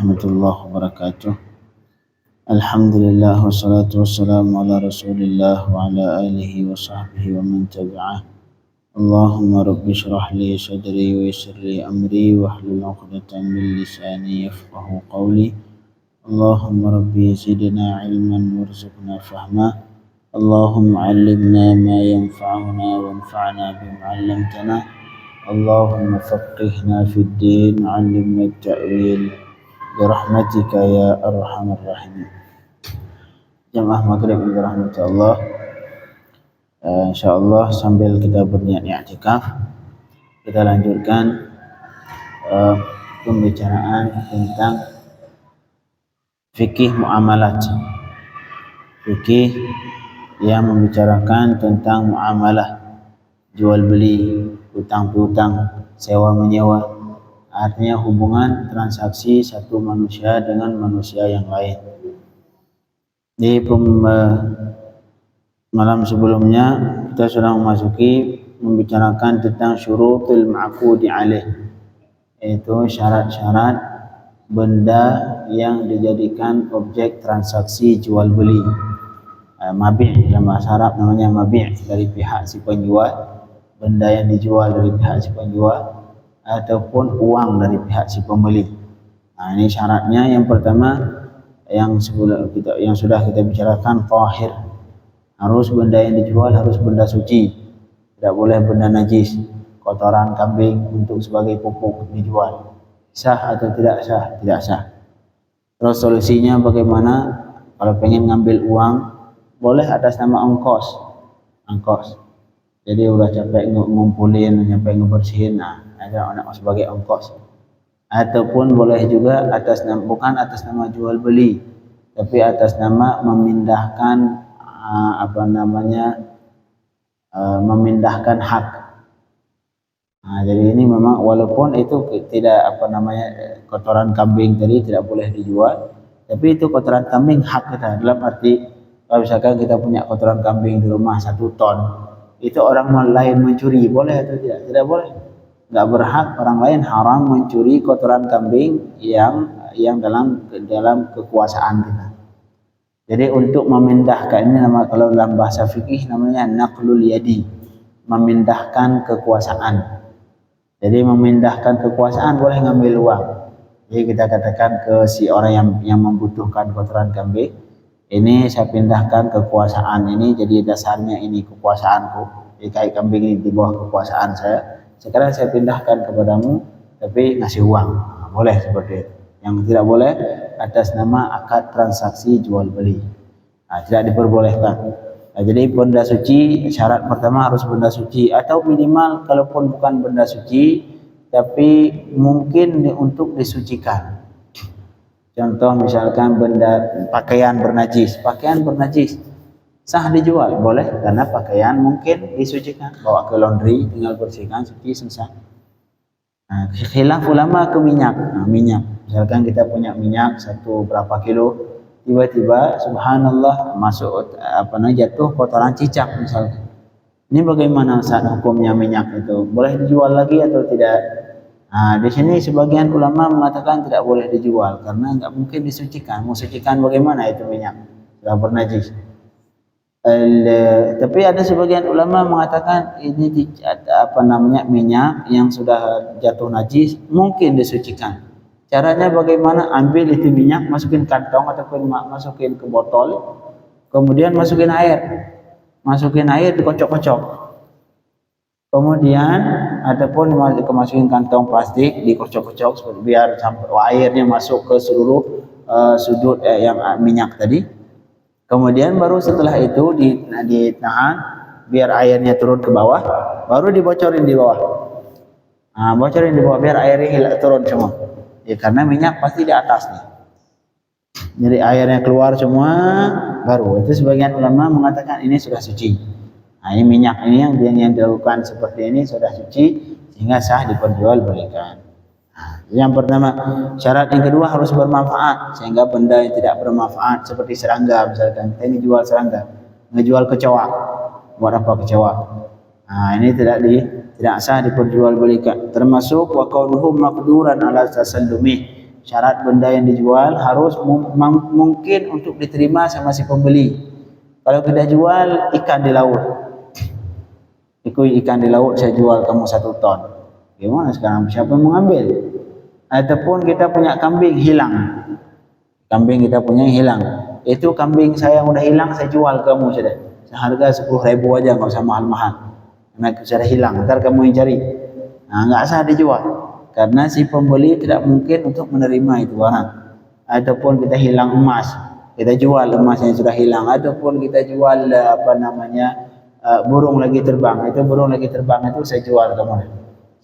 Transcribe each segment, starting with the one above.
warahmatullahi wabarakatuh. Alhamdulillah wassalatu wassalamu ala Rasulillah wa ala alihi wa sahbihi wa man tabi'ah. Allahumma rabbi shrah li sadri wa yassir li amri wa hlul 'uqdatam min lisani yafqahu qawli. Allahumma rabbi zidna ilman warzuqna fahma. Allahumma 'allimna ma yanfa'una wanfa'na bima 'allamtana. Allahumma faqihna fid din, 'allimna at-ta'wil birahmatika ya arhamar rahimin. Jamaah maghrib yang dirahmati Allah, insyaallah sambil kita berniat i'tikaf, kita lanjutkan pembicaraan tentang fikih muamalat. Fikih yang membicarakan tentang muamalah, jual beli, hutang piutang, sewa menyewa, artinya hubungan transaksi satu manusia dengan manusia yang lain. Di malam sebelumnya kita sudah memasuki membicarakan tentang syurutul ma'qudi alaih, yaitu syarat-syarat benda yang dijadikan objek transaksi jual beli. Mabi' dalam bahasa Arab namanya mabi' dari pihak si penjual, benda yang dijual dari pihak si penjual ataupun uang dari pihak si pembeli. Ini syaratnya. Yang pertama yang sudah kita bicarakan, tahir. Harus benda yang dijual harus benda suci, tidak boleh benda najis. Kotoran kambing untuk sebagai pupuk dijual, sah atau tidak sah? Tidak sah. Terus solusinya bagaimana? Kalau pengen ngambil uang, boleh atas nama ongkos. Jadi udah capek ngumpulin, capek ngebersihin, ada sebagai ongkos. Ataupun boleh juga atas nama, bukan atas nama jual beli, tapi atas nama memindahkan memindahkan hak. Jadi ini memang walaupun itu tidak kotoran kambing tadi tidak boleh dijual, tapi itu kotoran kambing hak kita. Dalam arti kalau misalkan kita punya kotoran kambing di rumah 1 ton, itu orang lain mencuri, boleh atau tidak? Tidak boleh. Nggak berhak, orang lain haram mencuri kotoran kambing yang dalam kekuasaan kita. Jadi untuk memindahkan ini kalau dalam bahasa fikih namanya naqlul yadi, memindahkan kekuasaan. Jadi memindahkan kekuasaan boleh ngambil uang. Jadi kita katakan ke si orang yang membutuhkan kotoran kambing, ini saya pindahkan kekuasaan ini, jadi dasarnya ini kekuasaanku, jadi kambing ini di bawah kekuasaan saya, sekarang saya pindahkan kepadamu tapi ngasih uang. Boleh seperti itu. Yang tidak boleh atas nama akad transaksi jual beli, tidak diperbolehkan. Jadi benda suci, syarat pertama harus benda suci, atau minimal kalaupun bukan benda suci tapi mungkin untuk disucikan. Contoh misalkan pakaian bernajis sah dijual, boleh, karena pakaian mungkin disucikan, bawa ke laundry tinggal bersihkan, suci, selesai. Khilaf ulama ke minyak. Minyak, misalkan kita punya minyak berapa kilo, tiba-tiba subhanallah masuk jatuh kotoran cicak misalkan. Ini bagaimana saat hukumnya minyak itu? Boleh dijual lagi atau tidak? Di sini sebagian ulama mengatakan tidak boleh dijual karena nggak mungkin disucikan. Mau sucikan bagaimana itu minyak sudah bernajis? Tapi ada sebagian ulama mengatakan ini minyak yang sudah jatuh najis mungkin disucikan. Caranya bagaimana? Ambil itu minyak, masukin kantong ataupun masukin ke botol, kemudian masukin air dikocok-kocok. Kemudian ataupun masukin kantong plastik dikocok-kocok biar sampai airnya masuk ke seluruh sudut yang minyak tadi. Kemudian baru setelah itu ditahan biar airnya turun ke bawah, baru dibocorin di bawah. Bocorin di bawah biar airnya turun semua. Ya, karena minyak pasti di atasnya. Jadi airnya keluar semua, baru itu sebagian ulama mengatakan ini sudah suci. Ini minyak ini yang dilakukan seperti ini sudah suci sehingga sah diperjualbelikan. Yang pertama, syarat yang kedua harus bermanfaat, sehingga benda yang tidak bermanfaat seperti serangga misalkan, ini jual serangga, ngejual kecoa, buat apa kecoa? Ini tidak sah diperjualbelikan. Termasuk wa qawluhu maqduran ala tasallumi, syarat benda yang dijual harus mungkin untuk diterima sama si pembeli. Kalau kita jual ikan di laut, ikan di laut saya jual kamu 1 ton, gimana sekarang, siapa yang mengambil? Ataupun kita punya kambing hilang, kambing kita punya hilang, itu kambing saya udah hilang, saya jual kamu sudah seharga 10.000 aja, nggak usah mahal-mahal, karena sudah hilang, ntar kamu yang cari. Nah, nggak sah dijual, karena si pembeli tidak mungkin untuk menerima itu barang. Ataupun kita hilang emas, kita jual emas yang sudah hilang. Ataupun kita jual burung lagi terbang, itu burung lagi terbang itu saya jual kamu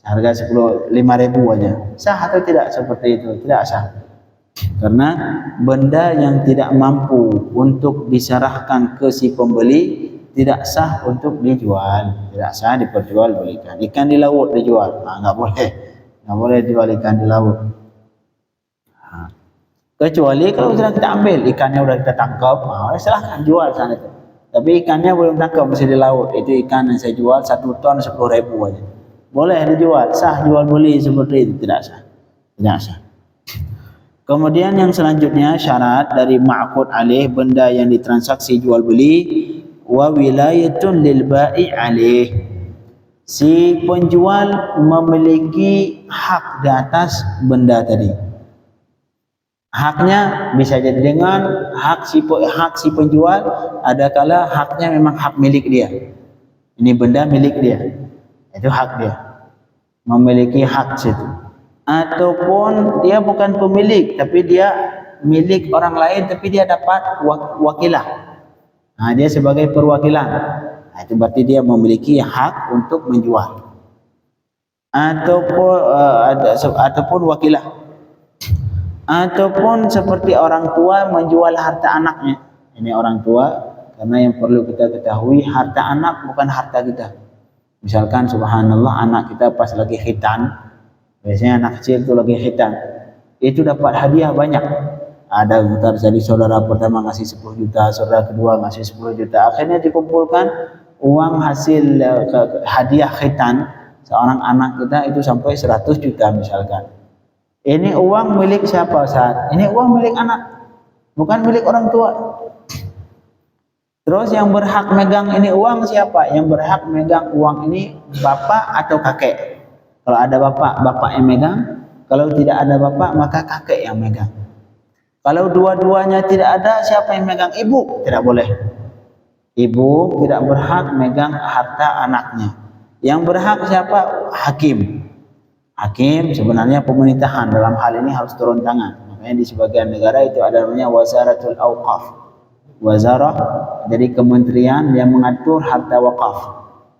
harga 5.000 aja. Sah atau tidak seperti itu? Tidak sah. Karena benda yang tidak mampu untuk diserahkan ke si pembeli tidak sah untuk dijual, tidak sah diperjualbelikan. Ikan di laut dijual, nggak boleh, nggak boleh jual ikan di laut. Kecuali kalau sudah kita ambil ikannya, udah kita tangkap, silahkan jual sana itu. Tapi ikannya belum tangkap, masih di laut, itu ikan yang saya jual 1 ton 10.000 aja, boleh dijual, sah jual beli seperti itu? Tidak sah, tidak sah. Kemudian yang selanjutnya syarat dari ma'qud alaih, benda yang ditransaksi jual beli, wa wilayatun lil bai' alaih, si penjual memiliki hak di atas benda tadi. Haknya bisa jadi dengan hak si penjual, ada kala haknya memang hak milik dia, ini benda milik dia, itu hak dia, memiliki hak situ. Ataupun dia bukan pemilik, tapi dia milik orang lain, tapi dia dapat wakilah, nah, dia sebagai perwakilan, nah, itu berarti dia memiliki hak untuk menjual. Ataupun wakilah. Ataupun seperti orang tua menjual harta anaknya. Ini orang tua, karena yang perlu kita ketahui, harta anak bukan harta kita. Misalkan subhanallah, anak kita pas lagi khitan, biasanya anak kecil itu lagi khitan, itu dapat hadiah banyak. Ada mutar, jadi saudara pertama ngasih 10 juta, saudara kedua ngasih 10 juta, akhirnya dikumpulkan uang hasil hadiah khitan seorang anak kita itu sampai 100 juta misalkan. Ini uang milik siapa Ustaz? Ini uang milik anak, bukan milik orang tua. Terus yang berhak megang ini uang siapa? Yang berhak megang uang ini bapak atau kakek? Kalau ada bapak, bapak yang megang. Kalau tidak ada bapak, maka kakek yang megang. Kalau dua-duanya tidak ada, siapa yang megang? Ibu. Tidak boleh. Ibu tidak berhak megang harta anaknya. Yang berhak siapa? Hakim. Hakim sebenarnya pemerintahan dalam hal ini harus turun tangan. Makanya di sebagian negara itu ada namanya Wazaratul Auqaf. Wazarah, jadi kementerian yang mengatur harta wakaf,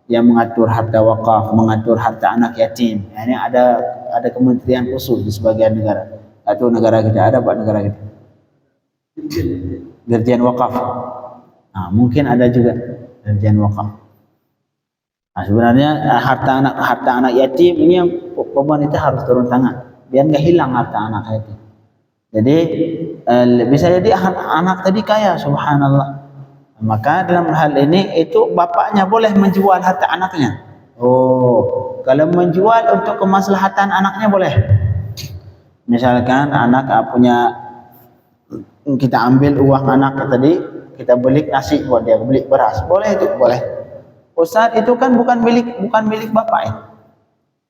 yang mengatur harta wakaf, mengatur harta anak yatim. Ini ada kementerian khusus di sebagian negara. Atau negara kita ada, Pak, negara kita? Dirjen Wakaf. Nah, mungkin ada juga Dirjen Wakaf. Nah, sebenarnya harta anak yatim ini yang pemerintah harus turun tangan biar nggak hilang harta anak yatim. Jadi bisa jadi anak tadi kaya, subhanallah, maka dalam hal ini itu bapaknya boleh menjual harta anaknya. Oh, kalau menjual untuk kemaslahatan anaknya boleh. Misalkan anak punya, kita ambil uang anak tadi, kita beli nasi buat dia, beli beras, boleh itu, boleh. Ustaz, itu kan bukan milik bapak ya.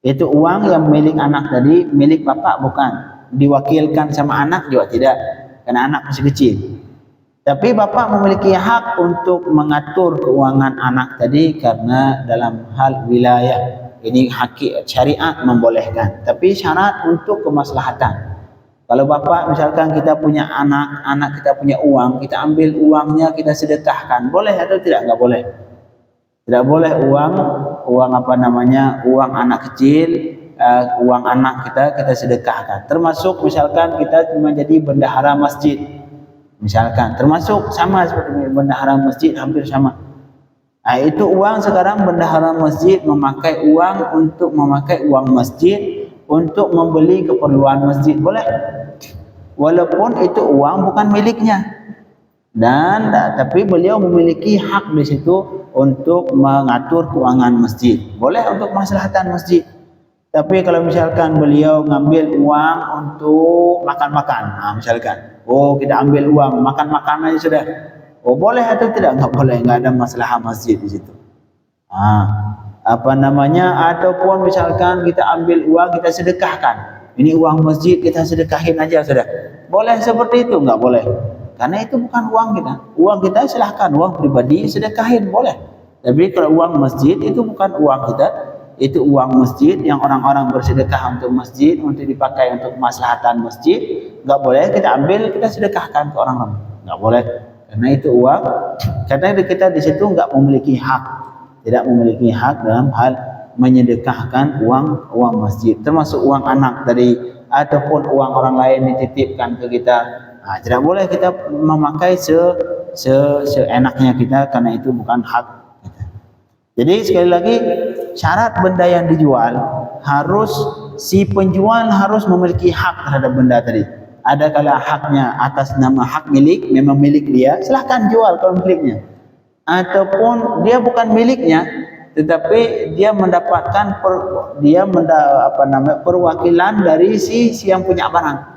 Itu uang yang milik anak tadi, milik bapak bukan. Diwakilkan sama anak juga tidak, karena anak masih kecil. Tapi bapak memiliki hak untuk mengatur keuangan anak tadi karena dalam hal wilayah. Ini hak syariat membolehkan, tapi syarat untuk kemaslahatan. Kalau bapak misalkan kita punya anak kita punya uang, kita ambil uangnya kita sedekahkan, boleh atau tidak? Enggak boleh. Tidak boleh uang uang anak kecil, uang anak kita sedekahkan. Termasuk misalkan kita cuma jadi bendahara masjid, misalkan, termasuk sama seperti bendahara masjid, hampir sama. Nah, itu uang sekarang bendahara masjid memakai uang masjid untuk membeli keperluan masjid, boleh, walaupun itu uang bukan miliknya. Dan tapi beliau memiliki hak di situ untuk mengatur keuangan masjid, boleh untuk maslahatan masjid. Tapi kalau misalkan beliau ngambil uang untuk makan-makan, misalkan, oh kita ambil uang makan-makan aja sudah, oh boleh atau tidak? Enggak boleh, enggak ada masalah masjid di situ. Apa namanya? Ataupun misalkan kita ambil uang kita sedekahkan, ini uang masjid kita sedekahin aja sudah, boleh seperti itu? Enggak boleh, karena itu bukan uang kita. Uang kita silahkan, uang pribadi sedekahin boleh. Tapi kalau uang masjid itu bukan uang kita, itu uang masjid yang orang-orang bersedekah untuk masjid, untuk dipakai untuk kemaslahatan masjid. Enggak boleh kita ambil kita sedekahkan ke orang-orang, enggak boleh, karena itu uang. Karena kita di situ enggak memiliki hak, tidak memiliki hak dalam hal menyedekahkan uang masjid, termasuk uang anak tadi ataupun uang orang lain dititipkan ke kita. Tidak boleh kita memakai seenaknya kita, karena itu bukan hak. Jadi sekali lagi, syarat benda yang dijual harus si penjual harus memiliki hak terhadap benda tadi. Ada kala haknya atas nama hak milik, memang milik dia, silahkan jual kalau miliknya. Ataupun dia bukan miliknya, tetapi dia mendapatkan perwakilan dari si yang punya barang.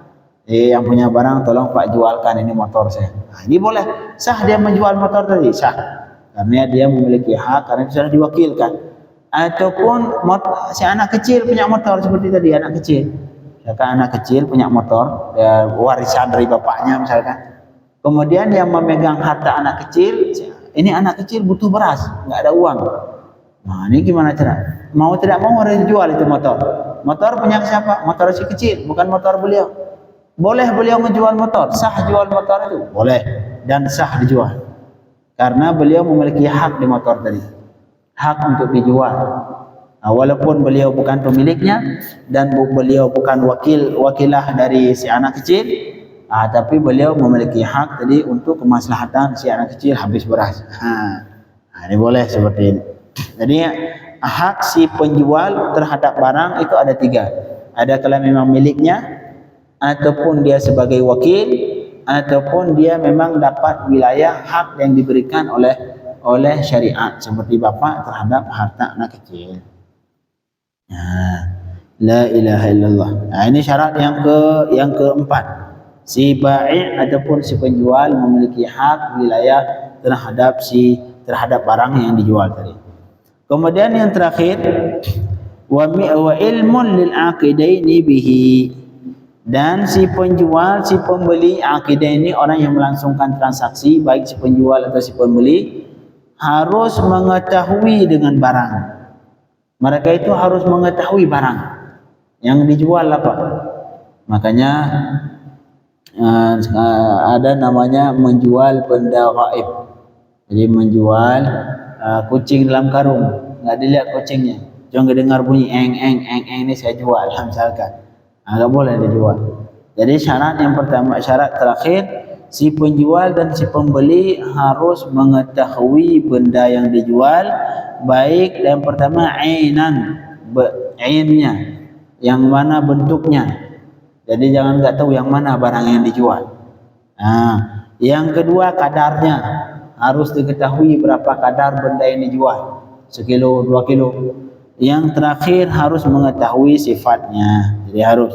Yang punya barang, tolong Pak jualkan ini motor saya. Ini boleh, sah dia menjual motor tadi, sah. Karena dia memiliki hak, karena sudah diwakilkan. Ataupun si anak kecil punya motor seperti tadi, anak kecil. Misalkan anak kecil punya motor, warisan dari bapaknya misalkan. Kemudian yang memegang harta anak kecil, ini anak kecil butuh beras, nggak ada uang. Nah ini gimana cara? Mau tidak mau harus dijual itu motor. Motor punya siapa? Motor si kecil, bukan motor beliau. Boleh beliau menjual motor, sah jual motor itu? Boleh, dan sah dijual. Karena beliau memiliki hak di motor tadi, hak untuk dijual. Walaupun beliau bukan pemiliknya dan beliau bukan wakilah dari si anak kecil, tapi beliau memiliki hak tadi untuk kemaslahatan si anak kecil habis beras. Ini boleh seperti ini. Jadi hak si penjual terhadap barang itu ada 3. Ada kalau memang miliknya, ataupun dia sebagai wakil, ataupun dia memang dapat wilayah hak yang diberikan oleh syariat, seperti bapak terhadap harta anak kecil. La ilaha illallah. Ini syarat yang keempat. Si bai' ataupun si penjual memiliki hak wilayah terhadap barang yang dijual tadi. Kemudian yang terakhir, wa ilmun lil aqidaini bihi. Dan si penjual, si pembeli, akidah ini orang yang melangsungkan transaksi, baik si penjual atau si pembeli, harus mengetahui dengan barang. Mereka itu harus mengetahui barang yang dijual apa. Makanya ada namanya menjual benda gaib. Jadi menjual kucing dalam karung, nggak dilihat kucingnya, cuma dengar bunyi eng ini saya jual, misalkan. Enggak boleh dijual. Jadi syarat yang pertama, syarat terakhir, si penjual dan si pembeli harus mengetahui benda yang dijual, baik yang pertama ainan, ainnya, yang mana bentuknya. Jadi jangan enggak tahu yang mana barang yang dijual. Yang kedua kadarnya, harus diketahui berapa kadar benda yang dijual, 1 kilo, 2 kilo. Yang terakhir harus mengetahui sifatnya. Jadi harus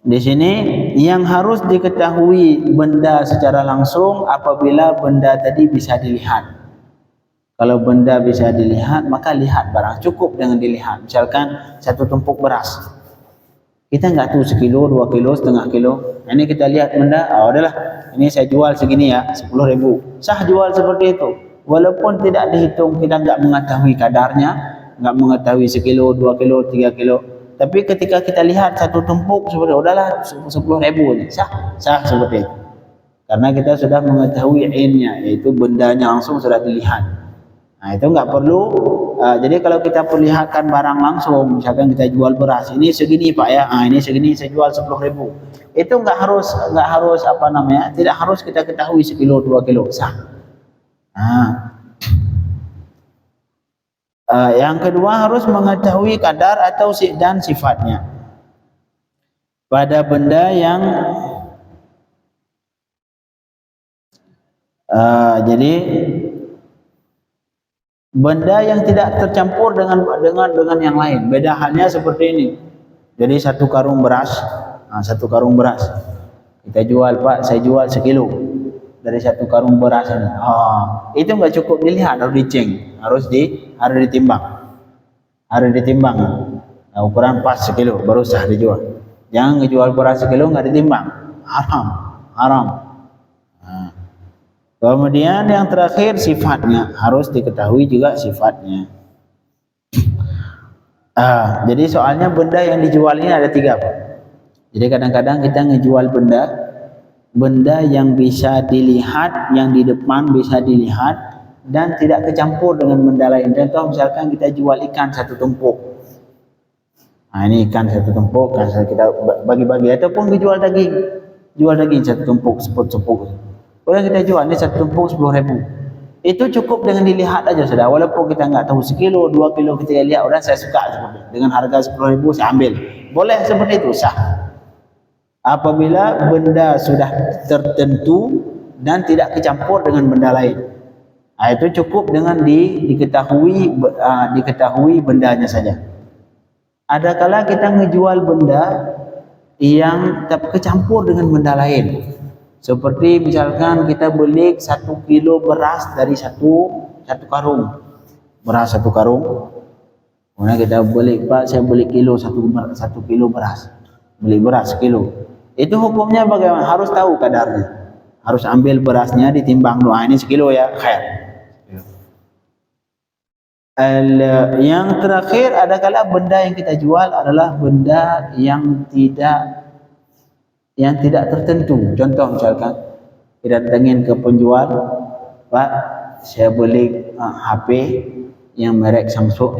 di sini yang harus diketahui benda secara langsung apabila benda tadi bisa dilihat. Kalau benda bisa dilihat, maka lihat barang, cukup dengan dilihat. Misalkan 1 tumpuk beras, kita nggak tahu 1 kilo, 2 kilo, setengah kilo. Ini kita lihat benda, udahlah, ini saya jual segini ya, 10.000. Sah jual seperti itu. Walaupun tidak dihitung, kita nggak mengetahui kadarnya, nggak mengetahui 1 kilo, 2 kilo, 3 kilo. Tapi ketika kita lihat 1 tumpuk seperti udahlah 10.000 ini, sah seperti itu. Karena kita sudah mengetahui ainnya, yaitu bendanya langsung sudah dilihat. Itu nggak perlu. Jadi kalau kita perlihatkan barang langsung, misalkan kita jual beras, ini segini Pak ya, ini segini saya jual 10.000. Itu nggak harus tidak harus kita ketahui 1 kilo, 2 kilo, sah. Yang kedua harus mengetahui kadar atau dan sifatnya pada benda yang jadi benda yang tidak tercampur dengan yang lain. Beda halnya seperti ini. Jadi satu karung beras, satu karung beras kita jual, Pak, saya jual sekilo dari satu karung beras ini. Itu nggak cukup dilihat, harus diceng, harus ditimbang, ukuran pas sekilo baru sah dijual. Jangan ngejual beras sekilo nggak ditimbang, haram. Kemudian yang terakhir sifatnya, harus diketahui juga sifatnya. Jadi soalnya benda yang dijual ini ada 3, Pak. Jadi kadang-kadang kita ngejual benda yang bisa dilihat, yang di depan bisa dilihat dan tidak kecampur dengan benda lain. Contoh misalkan kita jual ikan satu tumpuk. Ini ikan satu tumpuk, kan kita bagi-bagi, ataupun jual daging satu tumpuk, sepuk-sepuk. Kalau kita jual ini satu tumpuk 10.000, itu cukup dengan dilihat aja sudah. Walaupun kita nggak tahu sekilo, 2 kilo, kita lihat, udah saya suka seperti dengan harga 10.000 saya ambil. Boleh seperti itu, sah. Apabila benda sudah tertentu dan tidak kecampur dengan benda lain, itu cukup dengan diketahui bendanya saja. Ada kala kita ngejual benda yang kecampur dengan benda lain. Seperti misalkan kita beli 1 kilo beras dari satu karung. Beras 1 karung. Kemudian kita beli, Pak, saya beli satu kilo beras. Beli beras sekilo. Itu hukumnya bagaimana? Harus tahu kadarnya. Harus ambil berasnya, ditimbang doa, ini sekilo ya, khair. Yang terakhir, ada kala benda yang kita jual adalah benda yang tidak tertentu. Contoh misalkan kita datangin ke penjual, Pak, saya beli HP yang merek Samsung,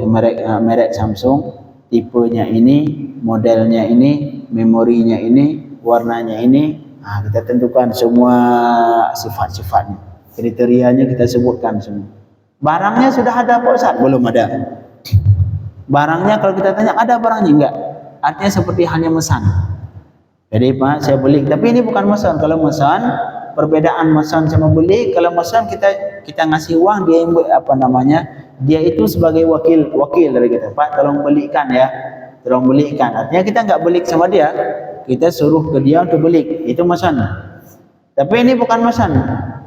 tipenya ini, modelnya ini, memorinya ini, warnanya ini. Kita tentukan semua sifat-sifatnya, kriterianya kita sebutkan semua. Barangnya sudah ada, Pak Ustaz? Belum ada. Barangnya kalau kita tanya, ada barangnya? Enggak. Artinya seperti hanya mesan. Jadi, Pak, saya beli, tapi ini bukan mesan. Kalau mesan, perbedaan mesan sama beli. Kalau mesan kita ngasih uang, dia itu sebagai wakil dari kita. Pak, tolong belikan ya, tolong belikan. Artinya kita nggak beli sama dia, kita suruh ke dia untuk beli. Itu mesan. Tapi ini bukan mesan,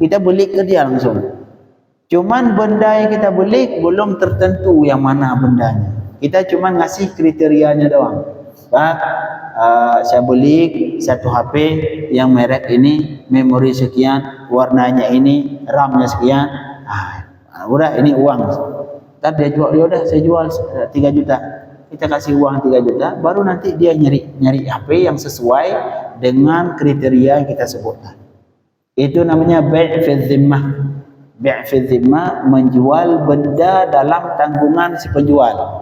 kita beli ke dia langsung. Cuman benda yang kita beli belum tertentu yang mana bendanya. Kita cuma ngasih kriterianya doang. Pak, saya beli satu HP yang merek ini, memori sekian, warnanya ini, RAM-nya sekian. Udah, ini uang. Ntar dia jual, udah saya jual 3 juta. Kita kasih uang 3 juta, baru nanti dia nyari HP yang sesuai dengan kriteria yang kita sebutkan. Itu namanya bai' fi dhimmah. Bai' fi dhimmah, menjual benda dalam tanggungan si penjual.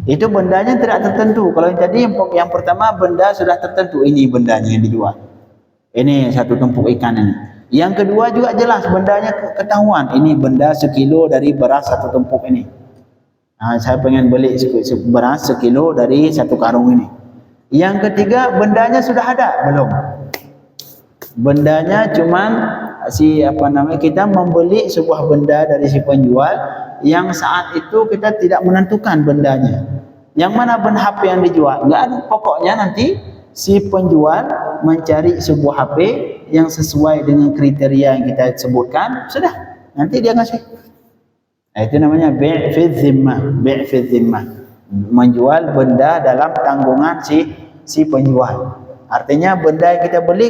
Itu bendanya tidak tertentu. Kalau yang tadi yang pertama benda sudah tertentu, ini bendanya yang dijual. Ini satu tumpuk ikan ini. Yang kedua juga jelas bendanya ketahuan. Ini benda sekilo dari beras satu tumpuk ini. Saya pengen beli beras sekilo dari satu karung ini. Yang ketiga bendanya sudah ada belum? Bendanya cuman kita membeli sebuah benda dari si penjual yang saat itu kita tidak menentukan bendanya. Yang mana benda HP yang dijual? Enggak ada. Pokoknya nanti si penjual mencari sebuah HP yang sesuai dengan kriteria yang kita sebutkan, sudah, nanti dia ngasih. Itu namanya bai' fi dhimmah. Bai' fi dhimmah, menjual benda dalam tanggungan si penjual. Artinya benda yang kita beli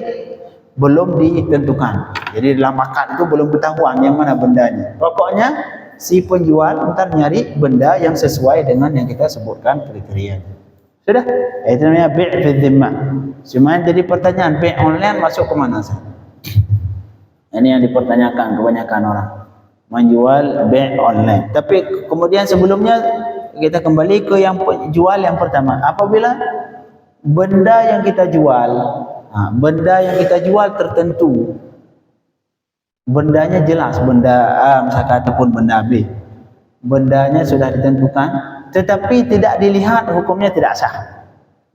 belum ditentukan. Jadi dalam akad itu belum ketahuan yang mana bendanya. Pokoknya si penjual ntar nyari benda yang sesuai dengan yang kita sebutkan kriteria. Sudah, itu namanya bai' fi dhimmah. Cuma jadi pertanyaan, bai' online masuk ke mana sih? Ini yang dipertanyakan kebanyakan orang, menjual bai' online. Tapi kemudian sebelumnya kita kembali ke yang jual yang pertama. Apabila benda yang kita jual, tertentu, bendanya jelas, benda A misalkan ataupun benda B, bendanya sudah ditentukan, tetapi tidak dilihat, hukumnya tidak sah.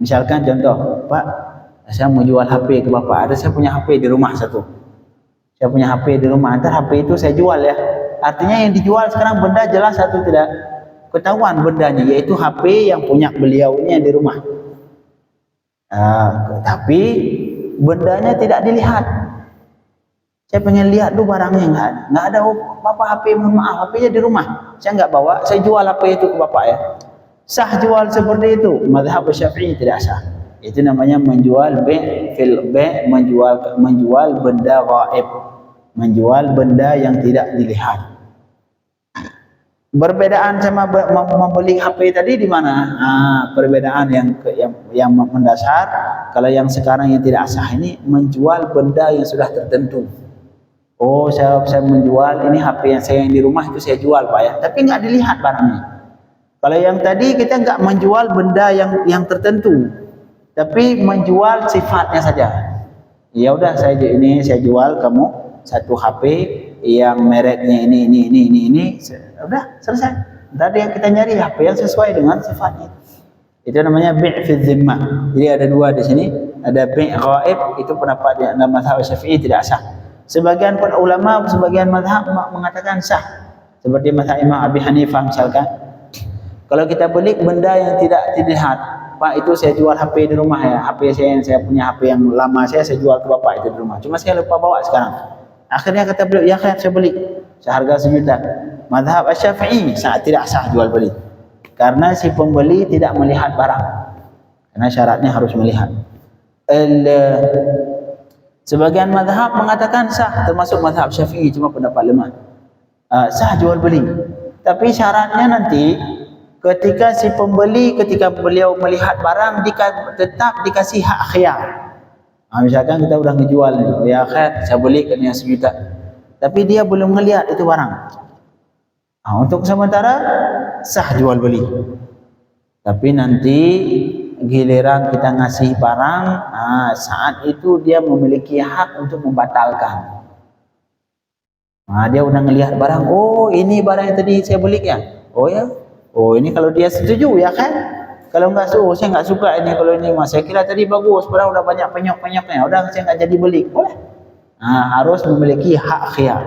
Misalkan contoh, Pak, saya mau jual HP ke Bapak, saya punya HP di rumah satu. Saya punya HP di rumah, antar HP itu saya jual ya. Artinya yang dijual sekarang benda jelas atau tidak? Ketahuan bendanya, yaitu HP yang punya beliau ini yang di rumah. Tapi bendanya tidak dilihat. Saya pengen lihat dulu barangnya, nggak ada. Oh, bapak HP, mohon maaf, HP-nya di rumah. Saya nggak bawa, saya jual HP itu ke bapak ya. Sah jual seperti itu? Mazhab Syafi'i tidak sah. Itu namanya menjual menjual benda gaib, menjual benda yang tidak dilihat. Perbedaan sama membeli HP tadi di mana? Perbedaan yang mendasar. Kalau yang sekarang yang tidak sah ini menjual benda yang sudah tertentu. Oh, saya menjual ini HP yang di rumah itu saya jual Pak ya, tapi nggak dilihat barangnya. Kalau yang tadi kita nggak menjual benda yang tertentu, tapi menjual sifatnya saja. Ya udah saya jual kamu satu HP yang mereknya ini, udah selesai. Tadi yang kita nyari HP yang sesuai dengan sifatnya. Itu namanya bi' fi dhimmah. Jadi ada dua di sini, ada bi' ghaib, itu pendapat dalam mazhab Syafi'i tidak sah. Sebagian ulama, sebagian mazhab mengatakan sah. Seperti mazhab Imam Abi Hanifah misalkan. Kalau kita beli benda yang tidak dilihat, Pak itu saya jual HP di rumah ya, HP saya punya HP yang lama saya jual ke bapak itu di rumah. Cuma saya lupa bawa sekarang. Akhirnya kata beliau, ya kan saya beli seharga 1 juta. Mazhab Syafi'i tidak sah jual beli. Karena si pembeli tidak melihat barang. Karena syaratnya harus melihat. Sebagian mazhab mengatakan sah, termasuk mazhab Syafi'i, cuma pendapat lemah. Sah jual beli. Tapi syaratnya nanti ketika si pembeli, ketika beliau melihat barang, tetap dikasih hak khiyar. Misalkan kita udah ngejual nih, ya khair, saya beli kan yang 1 juta. Tapi dia belum melihat itu barang. Untuk sementara sah jual beli. Tapi nanti giliran kita ngasih barang, saat itu dia memiliki hak untuk membatalkan. Dia udah ngelihat barang, oh ini barang yang tadi saya beli ya. Oh ya, oh ini kalau dia setuju ya kan. Kalau enggak saya enggak suka ini, kalau ini mas saya kira tadi bagus, padahal udah banyak penyok-penyoknya, udah saya enggak jadi beli. Boleh. Harus memiliki hak khiyar.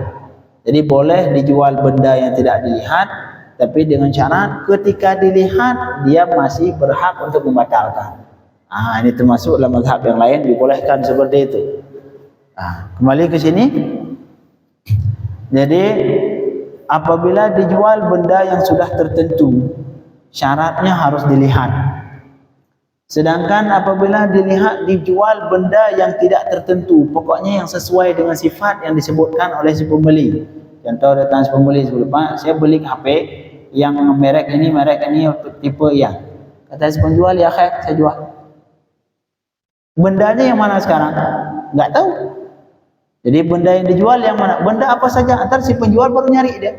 Jadi boleh dijual benda yang tidak dilihat, tapi dengan syarat ketika dilihat dia masih berhak untuk membatalkan. Ini termasuk dalam mazhab yang lain dibolehkan seperti itu. Kembali ke sini. Jadi apabila dijual benda yang sudah tertentu, syaratnya harus dilihat. Sedangkan apabila dijual benda yang tidak tertentu, pokoknya yang sesuai dengan sifat yang disebutkan oleh si pembeli. Contoh datang si pembeli sebelum, Pak, saya beli HP yang merek ini tipe ya. Kata si penjual, ya khair, saya jual. Bendanya yang mana sekarang? Enggak tahu. Jadi benda yang dijual yang mana? Benda apa saja, antar si penjual baru nyari dia.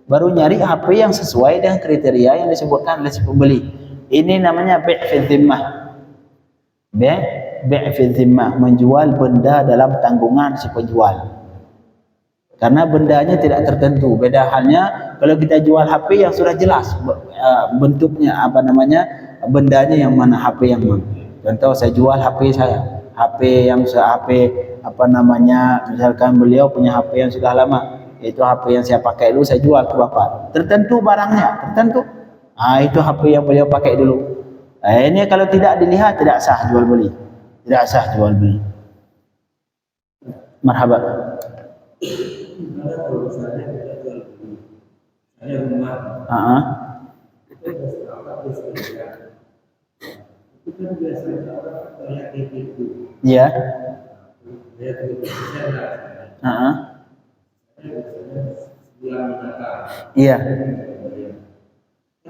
Baru nyari HP yang sesuai dengan kriteria yang disebutkan oleh si pembeli. Ini namanya bi' fi dhimmah. Bi' fi dhimmah, menjual benda dalam tanggungan si penjual. Karena bendanya tidak tertentu. Beda halnya kalau kita jual HP yang sudah jelas bentuknya bendanya yang mana, HP yang mana. Contoh saya jual HP saya, misalkan beliau punya HP yang sudah lama, itu HP yang saya pakai dulu saya jual ke bapak. Tertentu barangnya, tertentu. Itu HP yang beliau pakai dulu. Ini kalau tidak dilihat tidak sah jual beli. Tidak sah jual beli. Marhaba. Kalau misalnya kita jual beli, saya rumah, itu kan biasanya orang kayak gitu. Iya. Dia tidak bisa lah. Biasanya sebulan menakar. Iya.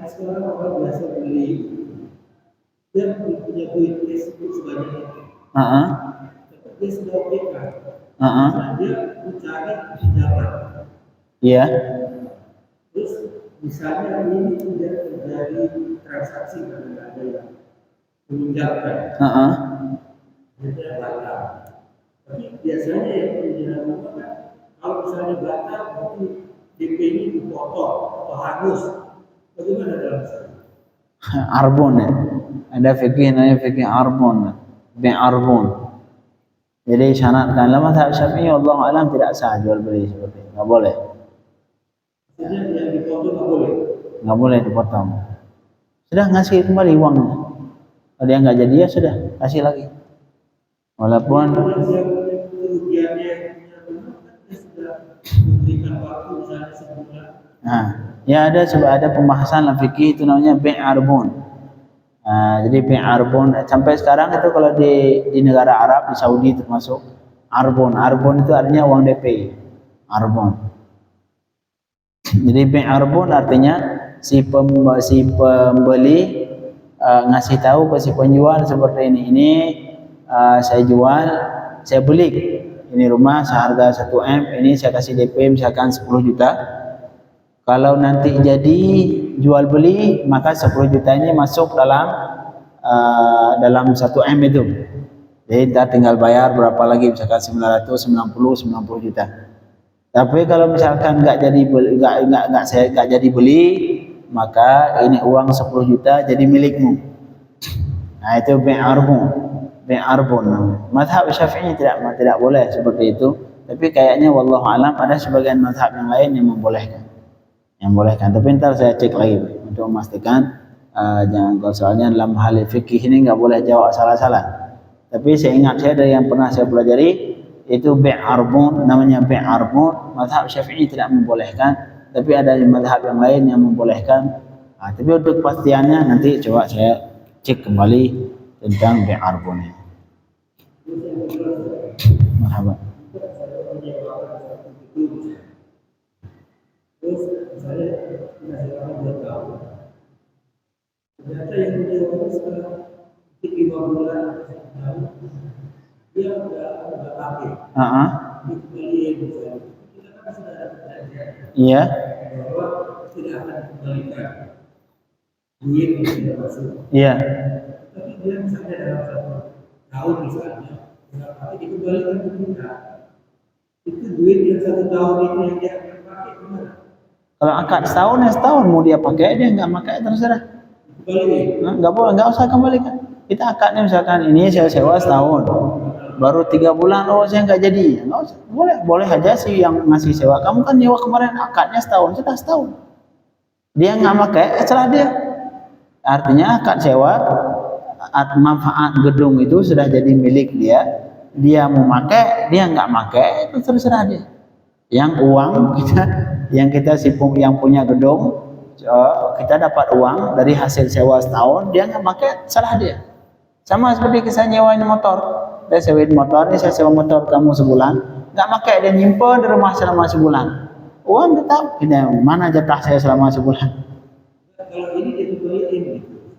Sekarang orang biasa beli, dia punya duit tersebut sebanyak itu. Tapi dia sudah berikan. Dia mencari pinjaman. Iya. Terus misalnya ini tidak terjadi transaksi karena ada yang meminjamkan. Dia batal. Tapi biasanya yang terjadi kan, kalau misalnya batal, berarti DP ini dipotong atau hangus. Bagaimana dalam sana? Arbon ya. Ada fikih namanya fikih arbon. Arbon. Jadi syarat dalam mazhab Syafi'i Allah alam tidak sah jual beli seperti itu. Enggak boleh. Maksudnya yang dipotong nggak boleh. Nggak boleh dipotong. Sudah ngasih kembali uangnya. Kalau dia nggak jadi ya sudah kasih lagi. Walaupun kerugiannya sudah memberikan waktu misalnya sebulan. nah, ya ada pembahasan dalam fikih itu namanya bai' arbun. Jadi bai' arbun sampai sekarang itu kalau di negara Arab, di Saudi termasuk arbun. Arbun itu artinya uang DP. Arbun. Jadi bai' arbun artinya si pembeli ngasih tahu ke si penjual seperti ini saya jual, saya beli ini rumah seharga 1 M, ini saya kasih DP misalkan 10 juta. Kalau nanti jadi jual beli maka 10 juta ini masuk dalam 1 M itu. Jadi kita tinggal bayar berapa lagi misalkan 90 juta. Tapi kalau misalkan nggak jadi beli maka ini uang 10 juta jadi milikmu. Nah itu bai' arbun. Mazhab Syafi'i tidak boleh seperti itu. Tapi kayaknya wallahu alam ada sebagian mazhab yang lain yang membolehkan. Tapi ntar saya cek lagi untuk memastikan jangan, kalau soalnya dalam hal fikih ini nggak boleh jawab salah-salah. Tapi saya ingat dari yang pernah saya pelajari itu bai' arbun, namanya bai' arbun. Mazhab Syafi'i tidak membolehkan, tapi ada mazhab yang lain yang membolehkan. Tapi untuk kepastiannya nanti coba saya cek kembali tentang bai' arbun ini. Marhaba. Terus misalnya nasihatnya 2 tahun. Ternyata yang menyewa setelah 5 bulan tahun dia udah pakai. Dikembaliin misalnya. Kita kan sudah ada perjanjian. Iya. Bahwa tidak akan dikembalikan duit yang tidak masuk. Iya. Tapi dia misalnya dalam 1 tahun misalnya, nggak pakai dikembalikan ke kita. Itu duit yang 1 tahun itu yang dia akan pakai gimana? Kalau akad setahun ya setahun, mau dia pakai dia nggak pakai terserah. Nggak boleh, nggak usah kembalikan. Kita akadnya misalkan ini saya sewa setahun, baru 3 bulan saya nggak jadi, nggak usah. Boleh aja sih yang ngasih sewa. Kamu kan nyewa kemarin akadnya setahun, sudah setahun. Dia nggak pakai, serah dia. Artinya akad sewa, manfaat gedung itu sudah jadi milik dia. Dia mau pakai, dia nggak pakai, itu terserah dia. Yang uang yang kita yang punya gedung, kita dapat uang dari hasil sewa setahun, dia nggak pakai, salah dia. Sama seperti kisah nyewain motor. Saya sewain motor, saya sewa motor kamu sebulan, nggak pakai, dia nyimpen di rumah selama sebulan. Uang tetap, mana jatah saya selama sebulan? Kalau ini dia dibalikin gitu,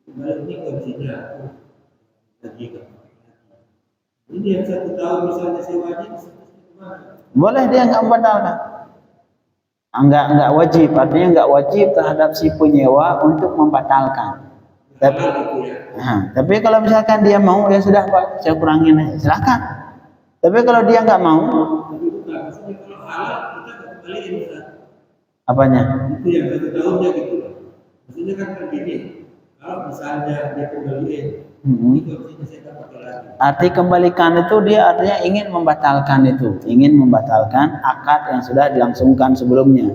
dibalik ini kondisinya lagi kan. Ini yang 1 tahun misalnya sewanya gimana? Boleh dia nggak membatalkan. Nggak wajib, artinya nggak wajib terhadap si penyewa untuk membatalkan. Tapi kalau misalkan dia mau, ya sudah Pak, saya kurangin aja, silakan. Tapi kalau dia nggak mau, maksudnya kalau halal kita nggak kembaliin Ustaz. Apanya? Itu yang 1 tahunnya gitu. Maksudnya kan begini, kalau misalnya dia kembaliin, itu maksudnya saya nggak pakai lagi. Arti kembalikan itu dia artinya ingin membatalkan akad yang sudah dilangsungkan sebelumnya.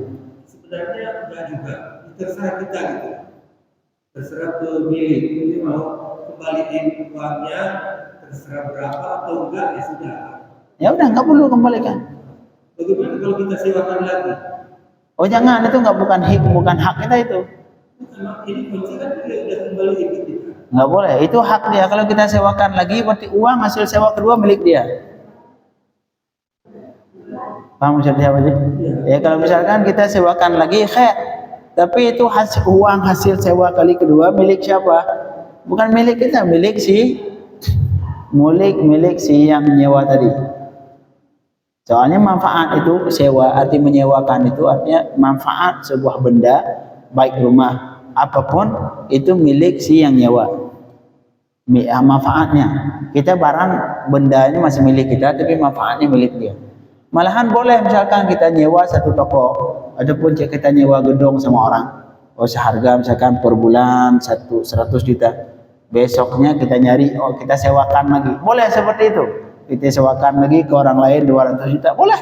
Sebenarnya enggak juga, terserah kita gitu. Terserah pemilik, ini mau kembaliin uangnya, terserah berapa atau enggak ya sudah. Ya udah nggak perlu kembalikan. Bagaimana kalau kita sewakan lagi? Oh jangan, itu bukan hak kita itu. Ini kunci kan dia udah kembaliin ke kita. Nggak boleh, itu hak dia. Kalau kita sewakan lagi, berarti uang hasil sewa kedua milik dia. Paham maksudnya apa sih? Ya kalau misalkan kita sewakan lagi, khair. Tapi itu uang hasil sewa kali kedua milik siapa? Bukan milik kita, milik si yang nyewa tadi. Soalnya manfaat itu sewa, arti menyewakan itu artinya manfaat sebuah benda, baik rumah apapun itu milik si yang nyewa. Manfaatnya kita barang benda ini masih milik kita, tapi manfaatnya milik dia. Malahan boleh misalkan kita nyewa satu toko, adapun kita nyewa gedung sama orang, seharga misalkan per bulan 100 juta. Besoknya kita nyari, kita sewakan lagi, boleh seperti itu. Kita sewakan lagi ke orang lain 200 juta, boleh.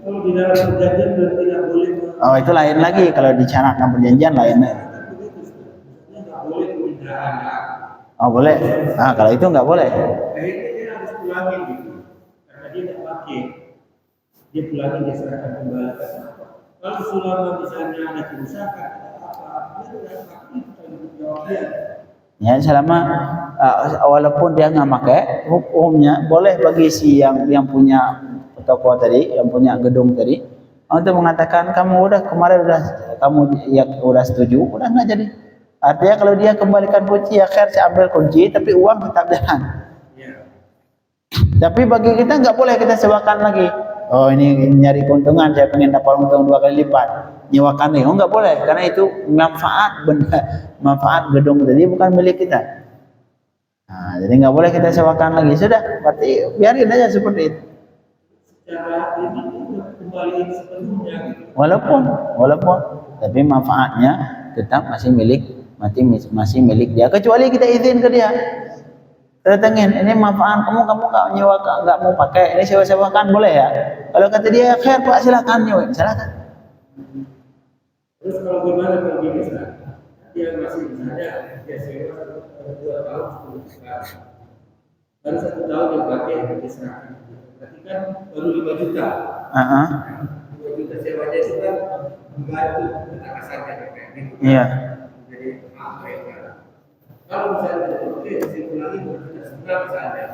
kalau di dalam perjanjian berarti tidak boleh. Oh itu lain lagi, kalau dicanangkan perjanjian lain. Nggak boleh memindah anak. Oh boleh. Nah kalau itu nggak boleh. Akhirnya dia harus pulangin gitu, karena dia tidak pakai. Dia pulangin, dia serahkan kembali ke siapa. Kalau selama misalnya ada kerusakan atau apa, dia tidak pakai tanggung jawab dia. Ya selama walaupun dia nggak pakai, hukumnya boleh bagi si yang punya toko tadi, yang punya gedung tadi, untuk mengatakan kamu udah kemarin udah kamu ya udah setuju, udah nggak jadi. Artinya kalau dia kembalikan kunci ya khair, saya ambil kunci, tapi uang tetap jalan. Ya. Tapi bagi kita nggak boleh kita sewakan lagi. Oh ini nyari keuntungan, saya pengen dapat untung 2 kali lipat, nyewakan nih. Oh nggak boleh, karena itu manfaat benda, manfaat gedung tadi bukan milik kita. Nah, jadi nggak boleh kita sewakan lagi. Sudah, berarti biarin aja seperti itu. Secara ini kembaliin sepenuhnya gitu. Walaupun, tapi manfaatnya tetap masih milik, masih milik dia. Kecuali kita izin ke dia. Datengin, ini manfaat kamu nggak nyewa, nggak mau pakai, ini sewa-sewakan boleh ya? Kalau kata dia, khair pak silakan nyewa, silakan. Terus kalau gimana kalau gini dia masih misalnya dia sewa 2 tahun 10 juta, baru 1 tahun dia pakai dia serahkan, berarti kan baru 5 juta. 2 juta sewanya itu kan membantu kita kasarnya kayak gitu. Iya. Jadi apa ya? Kalau misalnya oke saya ulangi kita setengah misalnya,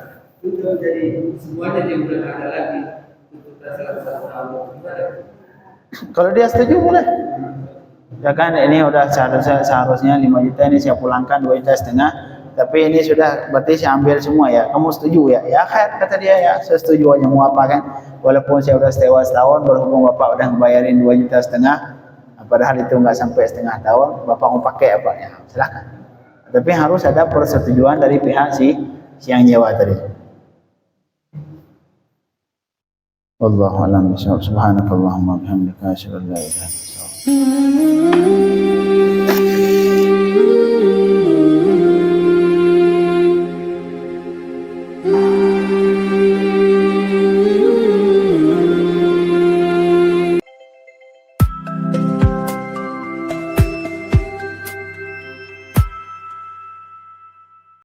itu menjadi semuanya dia udah nggak ada lagi untuk dasar 1 tahun gimana? Kalau dia setuju boleh. Ya kan ini udah seharusnya 5 juta ini saya pulangkan 2,5 juta, tapi ini sudah berarti saya ambil semua ya. Kamu setuju ya? Ya khair kata dia ya, saya setuju aja mau apa kan. Walaupun saya udah sewa setahun, berhubung bapak udah ngebayarin 2,5 juta, padahal itu nggak sampai setengah tahun, bapak mau pakai apa ya? Silakan. Tapi harus ada persetujuan dari pihak si yang nyewa tadi. Wallahu a'lam bishawab. Subhanakallahumma wa bihamdika asyhadu an la ilaha illa anta